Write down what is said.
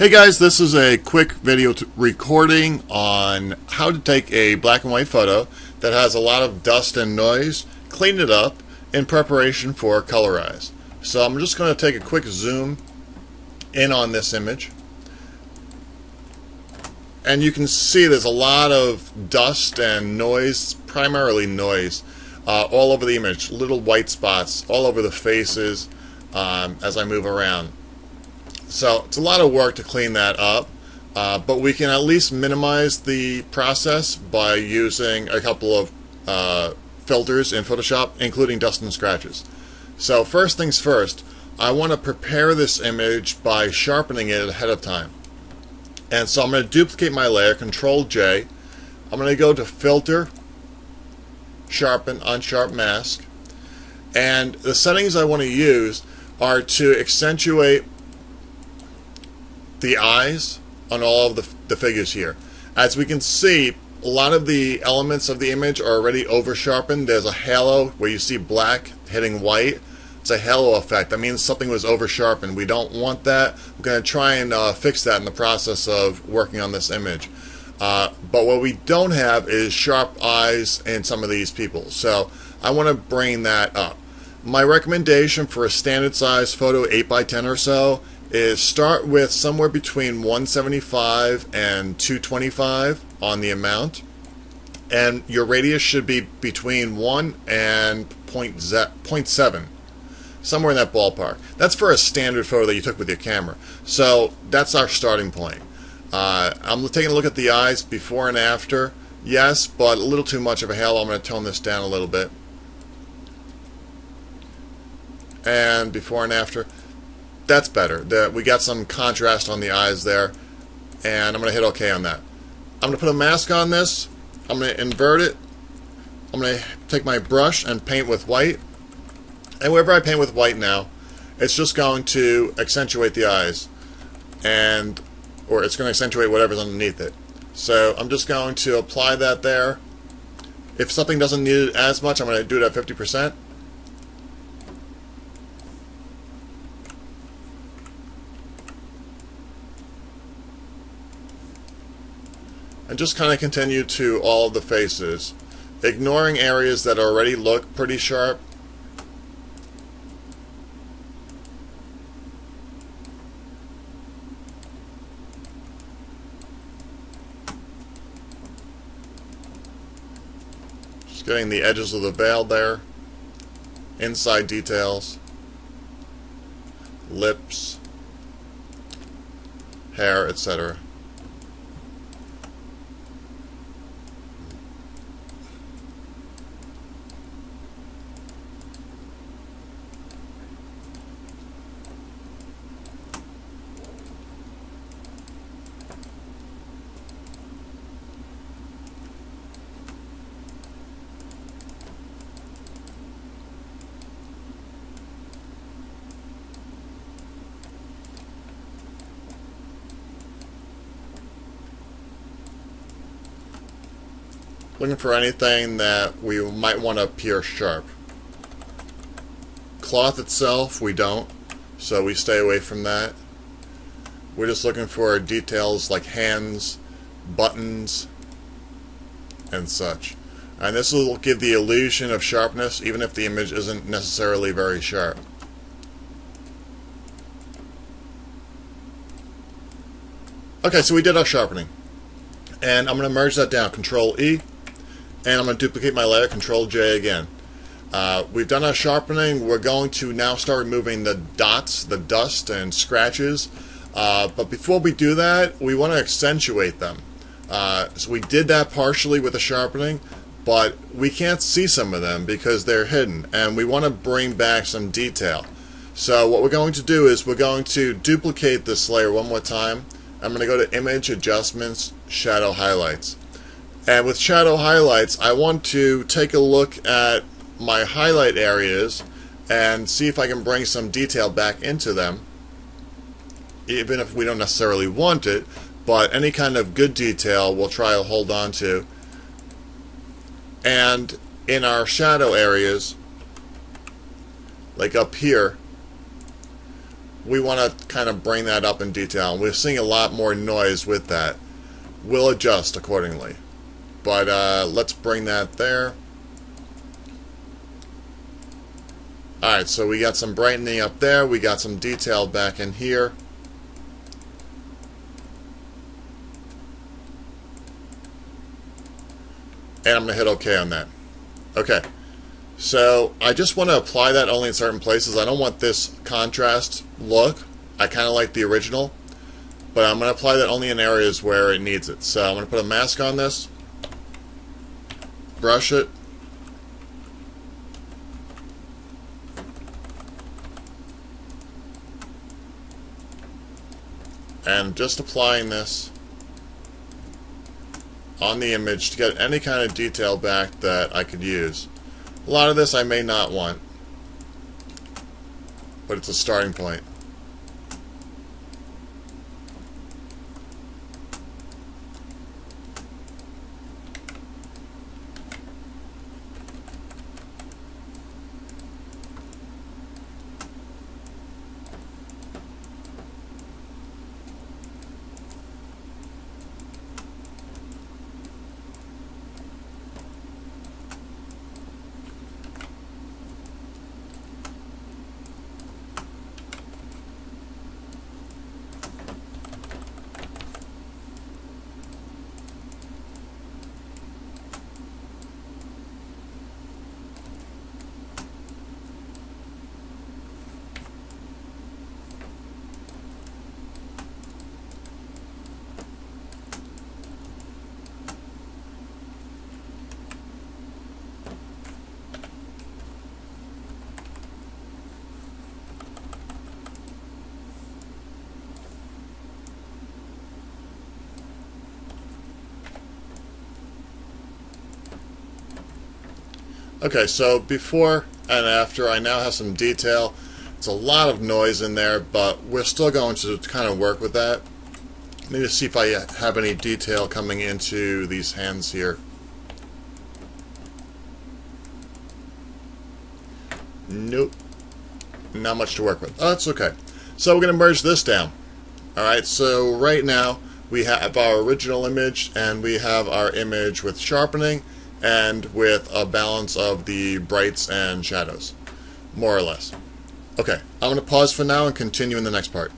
Hey guys, this is a quick video recording on how to take a black and white photo that has a lot of dust and noise, clean it up in preparation for colorize. So I'm just going to take a quick zoom in on this image, and you can see there's a lot of dust and noise, primarily noise, all over the image, little white spots all over the faces as I move around. So it's a lot of work to clean that up, but we can at least minimize the process by using a couple of filters in Photoshop, including dust and scratches. So first things first, I want to prepare this image by sharpening it ahead of time. And so I'm going to duplicate my layer, Control J. I'm going to go to Filter, Sharpen, Unsharp Mask. And the settings I want to use are to accentuate the eyes on all of the figures here. As we can see, a lot of the elements of the image are already over sharpened. There's a halo where you see black hitting white. It's a halo effect. That means something was over sharpened. We don't want that. We're going to try and fix that in the process of working on this image. But what we don't have is sharp eyes in some of these people. So I want to bring that up. My recommendation for a standard size photo, 8x10 or so, is start with somewhere between 175 and 225 on the amount, and your radius should be between 1 and 0.7, somewhere in that ballpark. That's for a standard photo that you took with your camera. So that's our starting point. I'm taking a look at the eyes before and after. Yes, but a little too much of a halo. I'm going to tone this down a little bit. And before and after. That's better. We got some contrast on the eyes there, and I'm going to hit OK on that. I'm going to put a mask on this. I'm going to invert it. I'm going to take my brush and paint with white, and wherever I paint with white now, it's just going to accentuate the eyes, or it's going to accentuate whatever's underneath it. So I'm just going to apply that there. If something doesn't need it as much, I'm going to do it at 50%. And just kind of continue to all of the faces, ignoring areas that already look pretty sharp. Just getting the edges of the veil there, inside details, lips, hair, etc. Looking for anything that we might want to appear sharp. Cloth itself, we don't, so we stay away from that. We're just looking for details like hands, buttons, and such. And this will give the illusion of sharpness, even if the image isn't necessarily very sharp. Okay, so we did our sharpening. And I'm going to merge that down, Control E. And I'm going to duplicate my layer, Control J again. We've done our sharpening. We're going to now start removing the dots, the dust and scratches. But before we do that, we want to accentuate them. So we did that partially with the sharpening, but we can't see some of them because they're hidden, and we want to bring back some detail. So what we're going to do is we're going to duplicate this layer one more time. I'm going to go to Image, Adjustments, Shadow Highlights. And with shadow highlights, I want to take a look at my highlight areas and see if I can bring some detail back into them, even if we don't necessarily want it, but any kind of good detail we'll try to hold on to. And in our shadow areas, like up here, we want to kind of bring that up in detail. We're seeing a lot more noise with that. We'll adjust accordingly. But let's bring that there. Alright, so we got some brightening up there. We got some detail back in here. And I'm going to hit OK on that. Okay. So I just want to apply that only in certain places. I don't want this contrast look. I kind of like the original. But I'm going to apply that only in areas where it needs it. So I'm going to put a mask on this. Brush it. And just applying this on the image to get any kind of detail back that I could use. A lot of this I may not want, but it's a starting point. Okay, so before and after, I now have some detail. It's a lot of noise in there, but we're still going to kind of work with that. Let me just see if I have any detail coming into these hands here. Nope. Not much to work with. Oh, that's okay. So we're going to merge this down. Alright, so right now we have our original image and we have our image with sharpening and with a balance of the brights and shadows, more or less. Okay, I'm going to pause for now and continue in the next part.